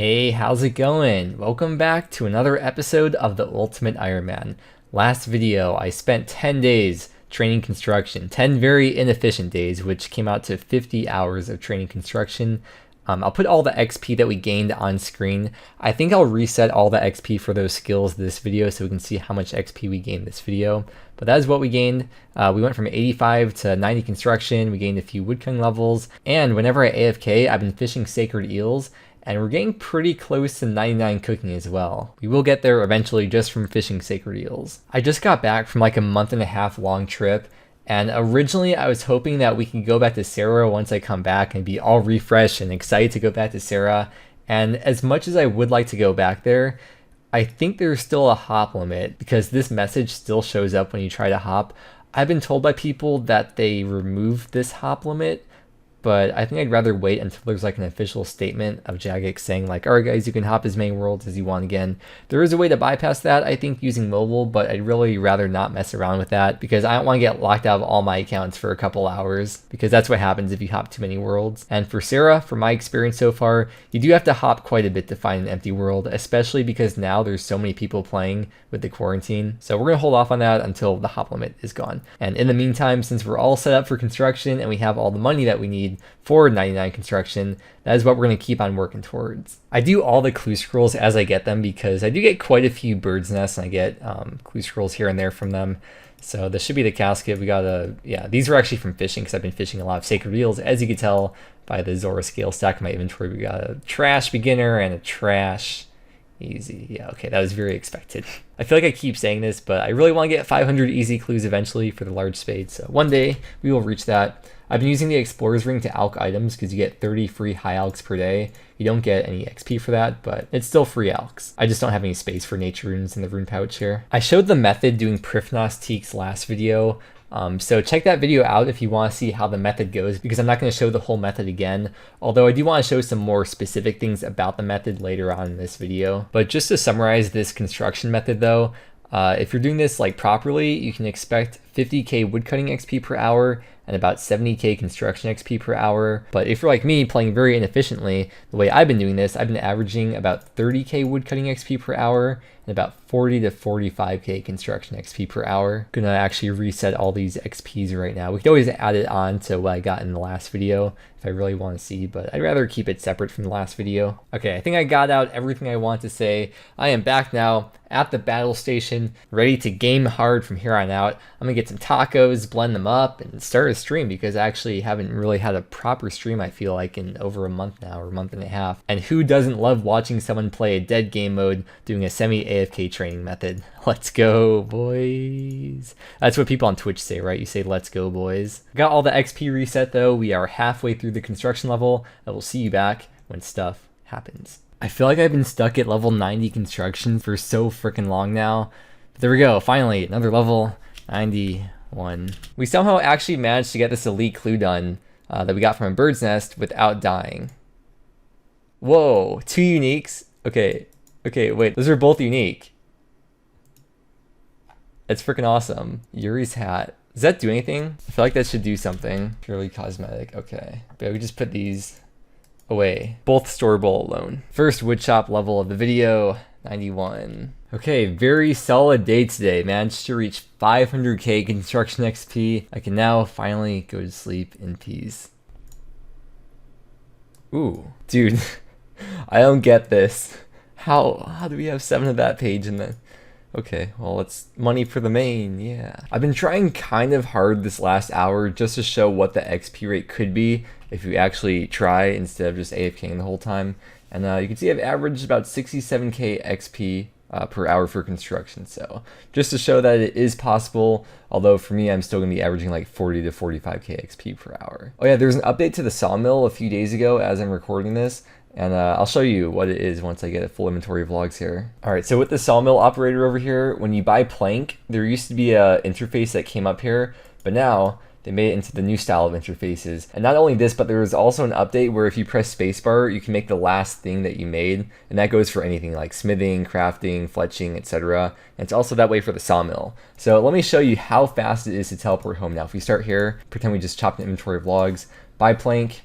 Hey, how's it going? Welcome back to another episode of the Ultimate Ironman. Last video, I spent 10 days training construction, 10 very inefficient days, which came out to 50 hours of training construction. I'll put all the XP that we gained on screen. I think I'll reset all the XP for those skills this video so we can see how much XP we gained this video. But that is what we gained. We went from 85 to 90 construction, we gained a few woodcutting levels, and whenever I AFK, I've been fishing sacred eels, and we're getting pretty close to 99 cooking as well. We will get there eventually just from fishing sacred eels. I just got back from like a month-and-a-half long trip, and originally I was hoping that we could go back to Sarah once I come back and be all refreshed and excited to go back to Sarah. And as much as I would like to go back there, I think there's still a hop limit because this message still shows up when you try to hop. I've been told by people that they removed this hop limit, but I think I'd rather wait until there's like an official statement of Jagex saying like, all right guys, you can hop as many worlds as you want again. There is a way to bypass that, I think, using mobile, but I'd really rather not mess around with that because I don't want to get locked out of all my accounts for a couple hours, because that's what happens if you hop too many worlds. And for Sarah, from my experience so far, you do have to hop quite a bit to find an empty world, especially because now there's so many people playing with the quarantine. So we're gonna hold off on that until the hop limit is gone. And in the meantime, since we're all set up for construction and we have all the money that we need for 99 construction, that is what we're going to keep on working towards. I do all the clue scrolls as I get them because I do get quite a few birds nests and I get clue scrolls here and there from them. So this should be the casket. We got these were actually from fishing because I've been fishing a lot of sacred eels. As you can tell by the Zora scale stack in my inventory, we got a trash beginner and a trash easy. Yeah, okay, that was very expected. I feel like I keep saying this, but I really want to get 500 easy clues eventually for the large spade. So one day we will reach that. I've been using the Explorer's Ring to alch items because you get 30 free high alchs per day. You don't get any XP for that, but it's still free alchs. I just don't have any space for nature runes in the rune pouch here. I showed the method doing Prifnos Teaks last video, so check that video out if you want to see how the method goes, because I'm not going to show the whole method again, although I do want to show some more specific things about the method later on in this video. But just to summarize this construction method though, if you're doing this like properly, you can expect 50k woodcutting XP per hour and about 70k construction XP per hour. But if you're like me, playing very inefficiently, the way I've been doing this, I've been averaging about 30k woodcutting XP per hour and about 40 to 45k construction XP per hour. Gonna actually reset all these XPs right now. We could always add it on to what I got in the last video if I really want to see, but I'd rather keep it separate from the last video. Okay, I think I got out everything I want to say. I am back now at the battle station, ready to game hard from here on out. I'm gonna get some tacos, blend them up, and start a stream because I actually haven't really had a proper stream, I feel like, in over a month now, or a month and a half. And who doesn't love watching someone play a dead game mode doing a semi-AFK training method? Let's go, boys. That's what people on Twitch say, right? You say, let's go, boys. Got all the XP reset though. We are halfway through the construction level. I will see you back when stuff happens. I feel like I've been stuck at level 90 construction for so freaking long now. But there we go, finally, another level 91. We somehow actually managed to get this elite clue done that we got from a bird's nest without dying. Whoa, 2 uniques? Okay, wait, those are both unique. That's freaking awesome. Yuri's hat. Does that do anything? I feel like that should do something. Purely cosmetic, okay. But we just put these away. Both storable alone. First woodshop level of the video, 91. Okay, very solid day today. Managed to reach 500k construction XP. I can now finally go to sleep in peace. Ooh, dude, I don't get this. How do we have 7 of that page in the... Okay, well, it's money for the main, yeah. I've been trying kind of hard this last hour just to show what the XP rate could be if you actually try instead of just AFKing the whole time. And you can see I've averaged about 67k XP per hour for construction. So just to show that it is possible, although for me, I'm still gonna be averaging like 40 to 45k XP per hour. Oh yeah, there's an update to the sawmill a few days ago as I'm recording this. And I'll show you what it is once I get a full inventory of logs here. All right, so with the sawmill operator over here, when you buy plank, there used to be a interface that came up here, but now they made it into the new style of interfaces. And not only this, but there was also an update where if you press spacebar, you can make the last thing that you made, and that goes for anything like smithing, crafting, fletching, etc. And it's also that way for the sawmill. So let me show you how fast it is to teleport home now. If we start here, pretend we just chopped an inventory of logs, buy plank,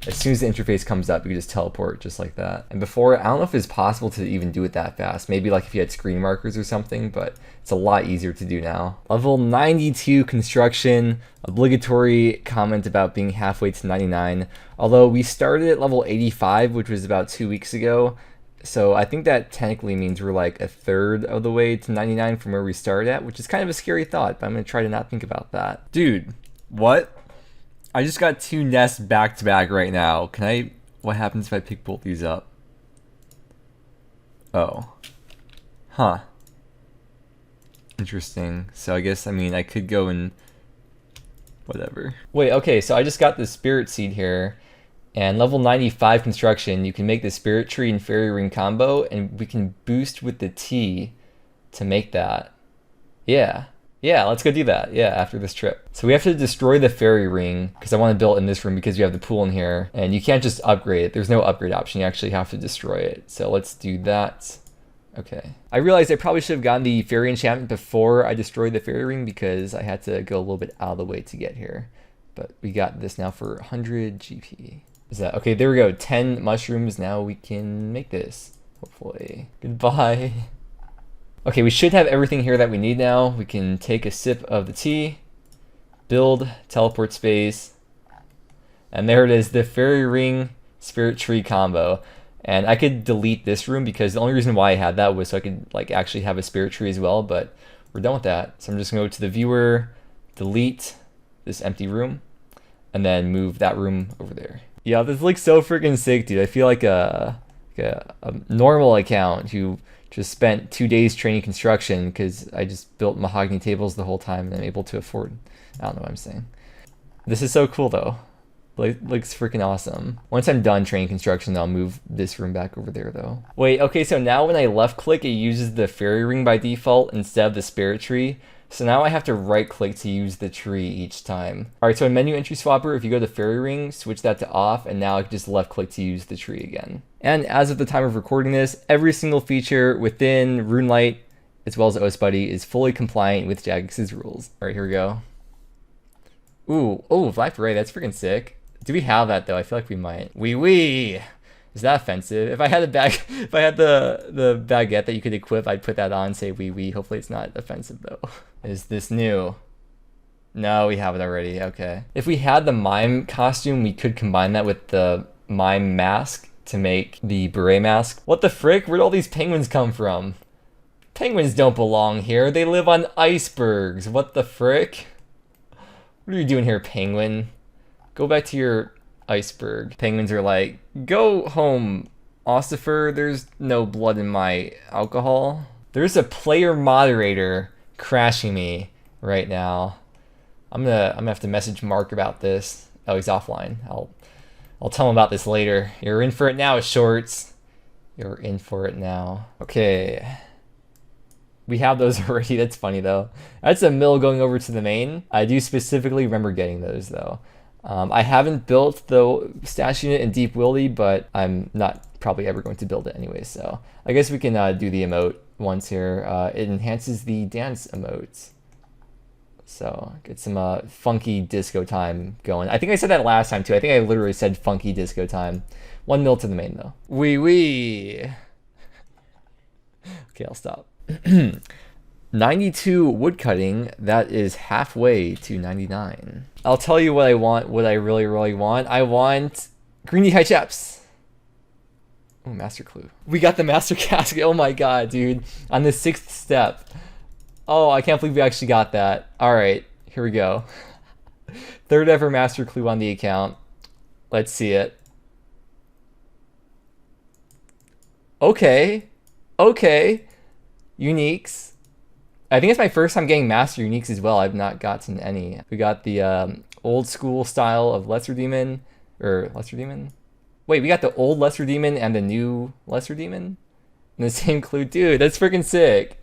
As soon as the interface comes up, you can just teleport just like that. And before, I don't know if it's possible to even do it that fast. Maybe like if you had screen markers or something, but it's a lot easier to do now. Level 92 construction, obligatory comment about being halfway to 99. Although we started at level 85, which was about 2 weeks ago. So I think that technically means we're like a third of the way to 99 from where we started at, which is kind of a scary thought, but I'm gonna try to not think about that. Dude, what? I just got 2 nests back to back right now. What happens if I pick both these up? Oh. Huh. Interesting. So I guess, I could go and whatever. Wait, okay, so I just got the spirit seed here. And level 95 construction, you can make the spirit tree and fairy ring combo, and we can boost with the T to make that. Yeah, let's go do that. Yeah, after this trip. So we have to destroy the fairy ring because I want to build in this room because we have the pool in here. And you can't just upgrade it. There's no upgrade option. You actually have to destroy it. So let's do that. Okay. I realized I probably should have gotten the fairy enchantment before I destroyed the fairy ring because I had to go a little bit out of the way to get here. But we got this now for 100 GP. Is that okay? There we go. 10 mushrooms. Now we can make this. Hopefully. Goodbye. Okay, we should have everything here that we need now. We can take a sip of the tea, build, teleport space, and there it is, the fairy ring spirit tree combo. And I could delete this room because the only reason why I had that was so I could like actually have a spirit tree as well, but we're done with that. So I'm just gonna go to the viewer, delete this empty room, and then move that room over there. Yeah, this looks so freaking sick, dude. I feel like a normal account who just spent 2 days training construction because I just built mahogany tables the whole time and I'm able to afford. I don't know what I'm saying. This is so cool though. Looks freaking awesome. Once I'm done training construction, I'll move this room back over there though. Wait, okay, so now when I left click, it uses the fairy ring by default instead of the spirit tree. So now I have to right click to use the tree each time. All right, so in menu entry swapper, if you go to fairy ring, switch that to off, and now I can just left click to use the tree again. And as of the time of recording this, every single feature within RuneLite, as well as OSBuddy, is fully compliant with Jagex's rules. All right, here we go. Ooh, oh, Black Beret, that's freaking sick. Do we have that though? I feel like we might. Wee. Is that offensive? If I had if I had the baguette that you could equip, I'd put that on and say wee. Hopefully it's not offensive though. Is this new? No, we have it already. Okay. If we had the mime costume, we could combine that with the mime mask to make the beret mask. What the frick? Where'd all these penguins come from? Penguins don't belong here. They live on icebergs. What the frick? What are you doing here, penguin? Go back to your iceberg. Penguins are like, go home, Ossifer. There's no blood in my alcohol. There's a player moderator crashing me right now. I'm gonna have to message Mark about this. Oh, he's offline. I'll tell him about this later. You're in for it now, shorts. You're in for it now. Okay. We have those already. That's funny though. That's a mill going over to the main. I do specifically remember getting those though. I haven't built the stash unit in Deep Willy, but I'm not probably ever going to build it anyway. So I guess we can do the emote once here. It enhances the dance emotes. So get some funky disco time going. I think I said that last time too. I think I literally said funky disco time. 1 mil to the main though. Wee. Okay, I'll stop. 92 woodcutting, that is halfway to 99. I'll tell you what I want, what I really want. I want Greeny High Chaps. Oh, Master Clue. We got the Master Casket. Oh my god, dude. On the 6th step. Oh, I can't believe we actually got that. Alright, here we go. 3rd ever Master Clue on the account. Let's see it. Okay. Okay. Uniques. I think it's my first time getting Master Uniques as well. I've not gotten any. We got the old school style of Lesser Demon. Wait, we got the old Lesser Demon and the new Lesser Demon in the same clue. Dude, that's freaking sick.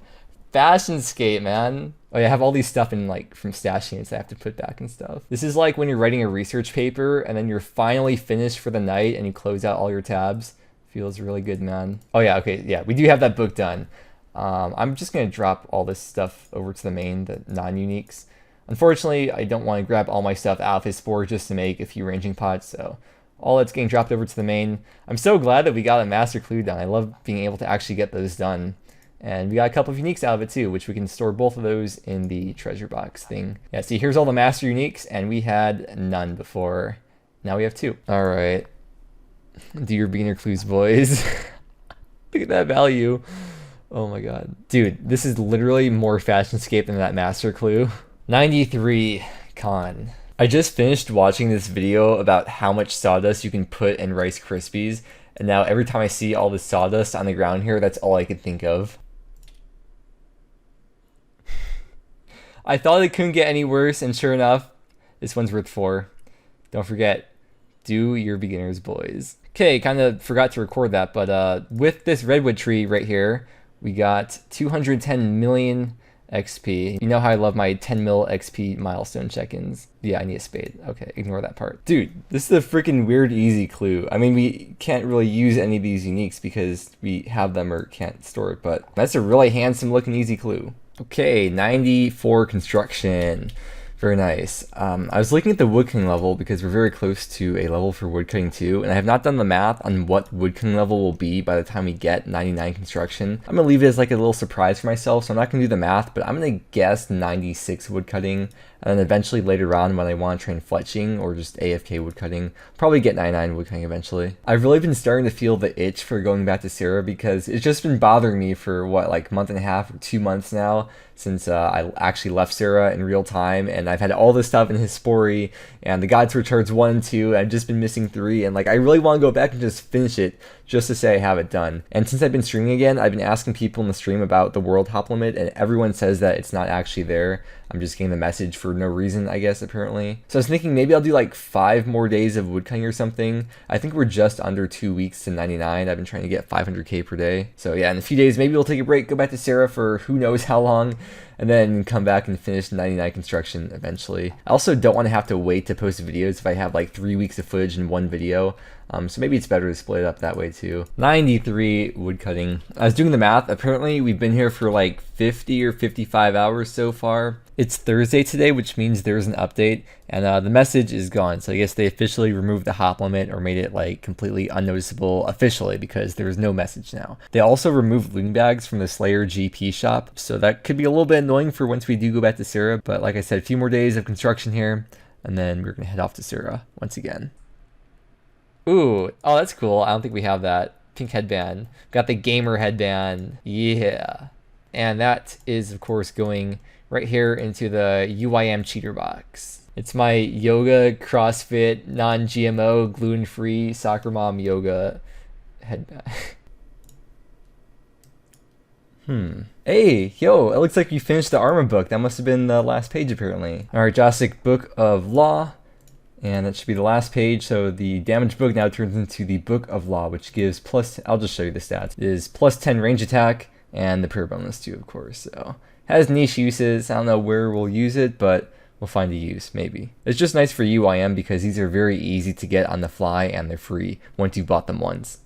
Fashion skate, man. Oh yeah, I have all these stuff in like from stash units I have to put back and stuff. This is like when you're writing a research paper and then you're finally finished for the night and you close out all your tabs. Feels really good, man. Oh yeah, okay, yeah, we do have that book done. I'm just going to drop all this stuff over to the main, the non-uniques. Unfortunately, I don't want to grab all my stuff out of his spore just to make a few ranging pots, so all that's getting dropped over to the main. I'm so glad that we got a master clue done. I love being able to actually get those done. And we got a couple of uniques out of it too, which we can store both of those in the treasure box thing. Yeah, see, here's all the master uniques, and we had none before. Now we have 2. All right. Do your beginner clues, boys. Look at that value. Oh my god. Dude, this is literally more Fashionscape than that master clue. 93 con. I just finished watching this video about how much sawdust you can put in Rice Krispies, and now every time I see all the sawdust on the ground here, that's all I could think of. I thought it couldn't get any worse, and sure enough, this one's worth 4. Don't forget, do your beginners, boys. Okay, kind of forgot to record that, but with this redwood tree right here, we got 210 million XP. You know how I love my 10 mil XP milestone check-ins. Yeah, I need a spade. Okay, ignore that part. Dude, this is a freaking weird easy clue. I mean, we can't really use any of these uniques because we have them or can't store it, but that's a really handsome looking easy clue. Okay, 94 construction. Very nice. I was looking at the woodcutting level because we're very close to a level for woodcutting too, and I have not done the math on what woodcutting level will be by the time we get 99 construction. I'm gonna leave it as like a little surprise for myself, so I'm not gonna do the math, but I'm gonna guess 96 woodcutting, and then eventually later on when I want to train fletching or just AFK woodcutting, probably get 99 woodcutting eventually. I've really been starting to feel the itch for going back to Sarah because it's just been bothering me for what, like a month and a half or 2 months now since I actually left Sarah in real time, and I've had all this stuff in his Spory and the Guide to Recharge 1 and 2, and I've just been missing 3, and like I really want to go back and just finish it just to say I have it done. And since I've been streaming again, I've been asking people in the stream about the world hop limit, and everyone says that it's not actually there. I'm just getting the message for no reason, I guess, apparently. So I was thinking maybe I'll do like 5 more days of woodcutting or something. I think we're just under 2 weeks to 99. I've been trying to get 500k per day. So yeah, in a few days, maybe we'll take a break, go back to Sarah for who knows how long, and then come back and finish 99 construction eventually. I also don't want to have to wait to post videos if I have like 3 weeks of footage in one video. So maybe it's better to split it up that way too. 93 woodcutting. I was doing the math. Apparently we've been here for like 50 or 55 hours so far. It's Thursday today, which means there's an update, and the message is gone. So I guess they officially removed the hop limit or made it like completely unnoticeable officially because there's no message now. They also removed loot bags from the Slayer GP shop, so that could be a little bit annoying for once we do go back to Sarah. But like I said, a few more days of construction here, and then we're gonna head off to Sarah once again. Ooh, oh, that's cool. I don't think we have that. Pink headband. Got the gamer headband. Yeah. And that is, of course, going right here into the UIM cheater box. It's my yoga, CrossFit, non-GMO, gluten-free, soccer mom yoga headband. Hey, yo, it looks like you finished the armor book. That must have been the last page, apparently. All right, Josic Book of Law. And that should be the last page. So the damage book now turns into the Book of Law, which gives plus, I'll just show you the stats. It is plus 10 range attack and the prayer bonus too, of course. So has niche uses. I don't know where we'll use it, but we'll find a use, maybe. It's just nice for UIM because these are very easy to get on the fly and they're free once you bought them once.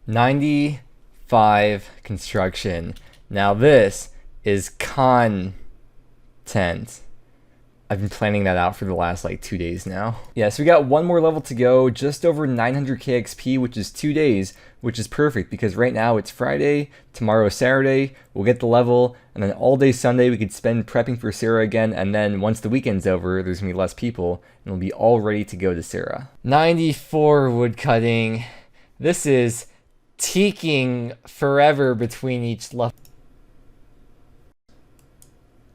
95 construction. Now this is content. I've been planning that out for the last like 2 days now. Yeah, so we got one more level to go, just over 900k XP, which is 2 days, which is perfect because right now it's Friday, tomorrow is Saturday, we'll get the level, and then all day Sunday we could spend prepping for Sarah again, and then once the weekend's over, there's gonna be less people, and we'll be all ready to go to Sarah. 94 woodcutting. This is teaking forever between each level.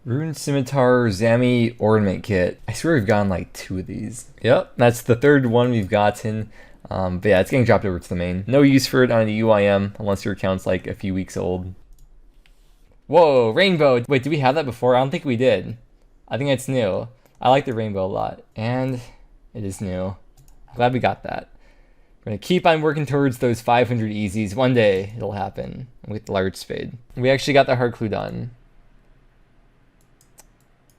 Rune Scimitar Zami Ornament Kit. I swear we've gotten like 2 of these. Yep, that's the 3rd one we've gotten. But yeah, it's getting dropped over to the main. No use for it on the UIM unless your account's like a few weeks old. Whoa, rainbow. Wait, did we have that before? I don't think we did. I think it's new. I like the rainbow a lot. And it is new. I'm glad we got that. We're going to keep on working towards those 500 easies. One day it'll happen with the large spade. We actually got the hard clue done.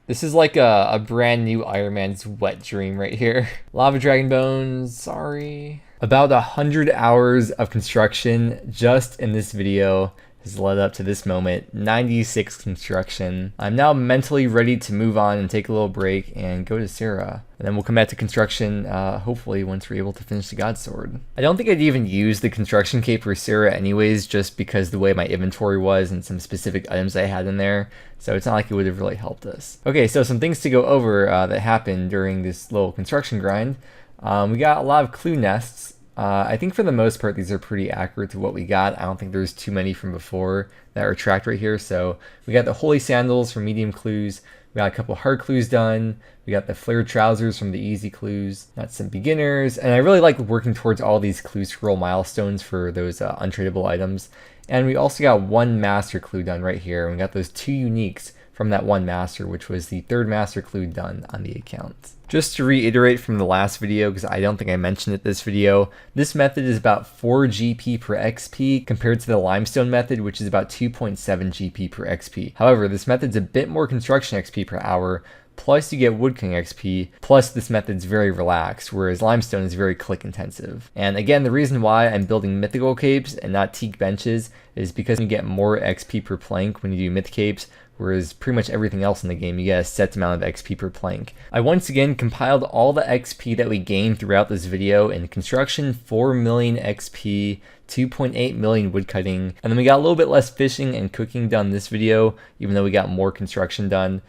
This is like a brand new Ironman's wet dream right here. Lava Dragon Bones, sorry. About 100 hours of construction just in this video. has led up to this moment, 96 construction. I'm now mentally ready to move on and take a little break and go to Sarah. And then we'll come back to construction, hopefully once we're able to finish the God Sword. I don't think I'd even use the construction cape for Sarah anyways, just because the way my inventory was and some specific items I had in there. So it's not like it would have really helped us. Okay, so some things to go over that happened during this little construction grind. We got a lot of clue nests. I think for the most part, these are pretty accurate to what we got. I don't think there's too many from before that are tracked right here. So we got the Holy Sandals for medium clues. We got a couple hard clues done. We got the flared trousers from the easy clues. Got some beginners. And I really like working towards all these clue scroll milestones for those untradeable items. And we also got one master clue done right here. And we got those 2 uniques from that one master, which was the 3rd master clue done on the account. Just to reiterate from the last video, because I don't think I mentioned it this video, this method is about 4 GP per XP compared to the limestone method, which is about 2.7 GP per XP. However, this method's a bit more construction XP per hour, plus you get woodcutting XP, plus this method's very relaxed, whereas limestone is very click intensive. And again, the reason why I'm building mythical capes and not teak benches is because you get more XP per plank when you do myth capes, whereas pretty much everything else in the game, you get a set amount of XP per plank. I once again compiled all the XP that we gained throughout this video in construction, 4 million XP, 2.8 million woodcutting, and then we got a little bit less fishing and cooking done this video, even though we got more construction done,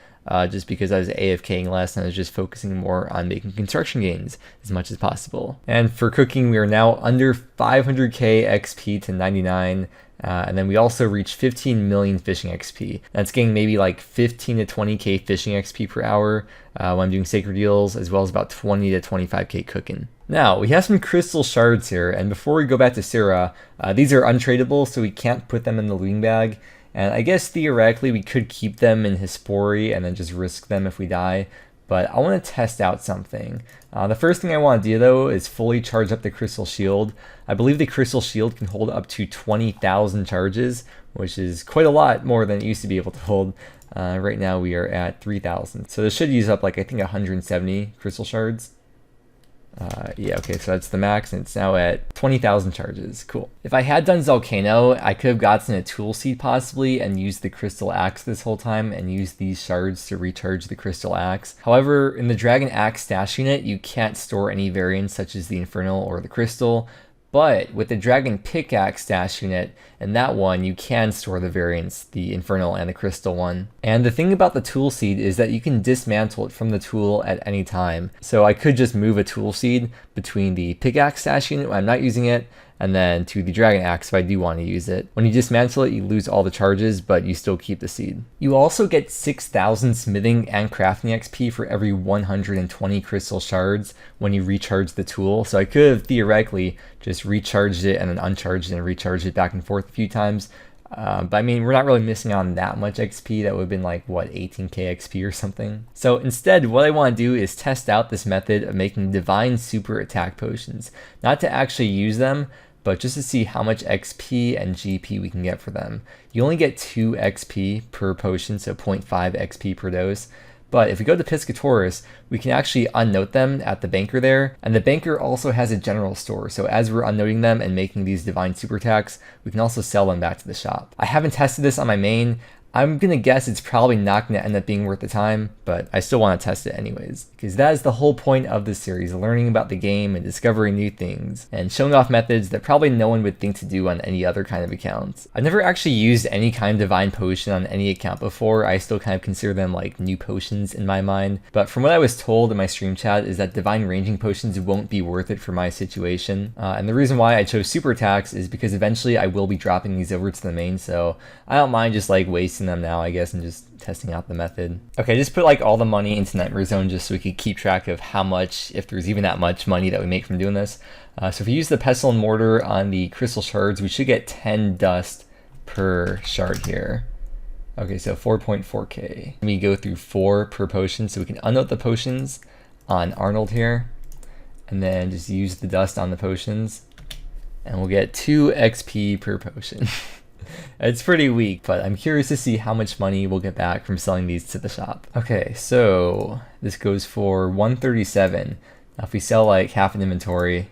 just because I was AFKing less and I was just focusing more on making construction gains as much as possible. And for cooking, we are now under 500k XP to 99. And then we also reached 15 million fishing XP. That's getting maybe like 15 to 20k fishing XP per hour when I'm doing sacred deals, as well as about 20 to 25k cooking. Now, we have some crystal shards here, and before we go back to Sarah, these are untradeable, so we can't put them in the looting bag. And I guess theoretically we could keep them in Hispori and then just risk them if we die. But I want to test out something. The first thing I want to do though is fully charge up the crystal shield. I believe the crystal shield can hold up to 20,000 charges, which is quite a lot more than it used to be able to hold. Right now we are at 3,000. So this should use up like I think 170 crystal shards. Yeah, okay, so that's the max, and it's now at 20,000 charges. Cool. If I had done Volcano, I could have gotten a tool seed possibly and used the crystal axe this whole time and used these shards to recharge the crystal axe. However, in the dragon axe stash unit, you can't store any variants such as the infernal or the crystal. But with the dragon pickaxe stash unit, and that one, you can store the variants, the infernal and the crystal one. And the thing about the tool seed is that you can dismantle it from the tool at any time. So I could just move a tool seed between the pickaxe stash unit when I'm not using it, and then to the dragon axe if I do want to use it. When you dismantle it, you lose all the charges, but you still keep the seed. You also get 6,000 smithing and crafting XP for every 120 crystal shards when you recharge the tool. So I could have theoretically just recharged it and then uncharged it and recharged it back and forth a few times. But I mean, we're not really missing on that much XP. That would have been like, what, 18k XP or something? So instead, what I want to do is test out this method of making divine super attack potions. Not to actually use them, but just to see how much XP and GP we can get for them. You only get 2 XP per potion, so 0.5 XP per dose. But if we go to Piscatoris, we can actually unnote them at the banker there, and the banker also has a general store, so as we're unnoting them and making these divine super attacks, we can also sell them back to the shop. I haven't tested this on my main. I'm gonna guess it's probably not gonna end up being worth the time, but I still want to test it anyways, because that is the whole point of this series, learning about the game and discovering new things, and showing off methods that probably no one would think to do on any other kind of account. I've never actually used any kind of divine potion on any account before. I still kind of consider them like new potions in my mind, but from what I was told in my stream chat is that divine ranging potions won't be worth it for my situation, and the reason why I chose super attacks is because eventually I will be dropping these over to the main, so I don't mind just like wasting them now, I guess, and just testing out the method. Okay, just put like all the money into Nightmare Zone just so we could keep track of how much, if there's even that much money that we make from doing this. So if we use the pestle and mortar on the crystal shards, we should get 10 dust per shard here. Okay, so 4.4k. We go through 4 per potion, so we can unnote the potions on Arnold here, and then just use the dust on the potions, and we'll get 2 XP per potion. It's pretty weak, but I'm curious to see how much money we'll get back from selling these to the shop. Okay, so this goes for 137. Now if we sell like half an inventory,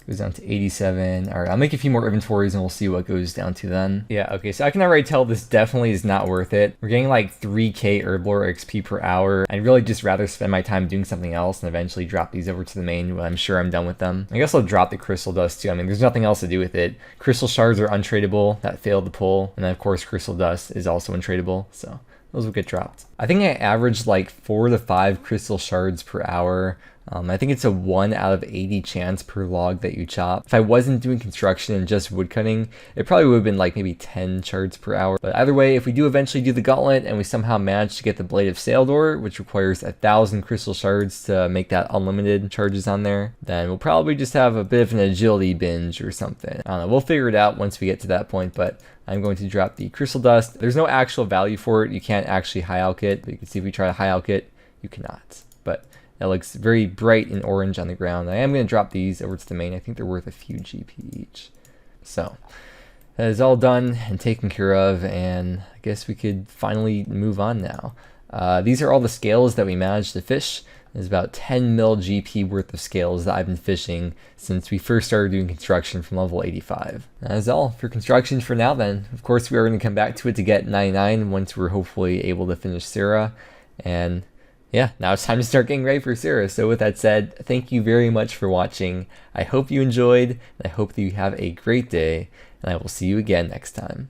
Goes down to 87. All right, I'll make a few more inventories and we'll see what goes down to then. Yeah, okay, so I can already tell this definitely is not worth it. We're getting like 3k herblore XP per hour. I'd really just rather spend my time doing something else and eventually drop these over to the main when I'm sure I'm done with them. I guess I'll drop the crystal dust too. I mean, there's nothing else to do with it. Crystal shards are untradeable. That failed to pull. And then of course crystal dust is also untradeable, so those will get dropped. I think I averaged like 4 to 5 crystal shards per hour. I think it's a 1 out of 80 chance per log that you chop. If I wasn't doing construction and just woodcutting, it probably would have been like maybe 10 shards per hour. But either way, if we do eventually do the gauntlet and we somehow manage to get the Blade of Saildor, which requires 1,000 crystal shards to make that unlimited charges on there, then we'll probably just have a bit of an agility binge or something. I don't know, we'll figure it out once we get to that point, but I'm going to drop the crystal dust. There's no actual value for it. You can't actually high alch it, but you can see if we try to high alch it, you cannot. But it looks very bright and orange on the ground. I am going to drop these over to the main. I think they're worth a few GP each. So that is all done and taken care of, and I guess we could finally move on now. These are all the scales that we managed to fish. There's about 10 mil GP worth of scales that I've been fishing since we first started doing construction from level 85. That is all for construction for now then. Of course, we are going to come back to it to get 99 once we're hopefully able to finish Sarah. And yeah, now it's time to start getting ready for Sarah. So with that said, thank you very much for watching. I hope you enjoyed, and I hope that you have a great day, and I will see you again next time.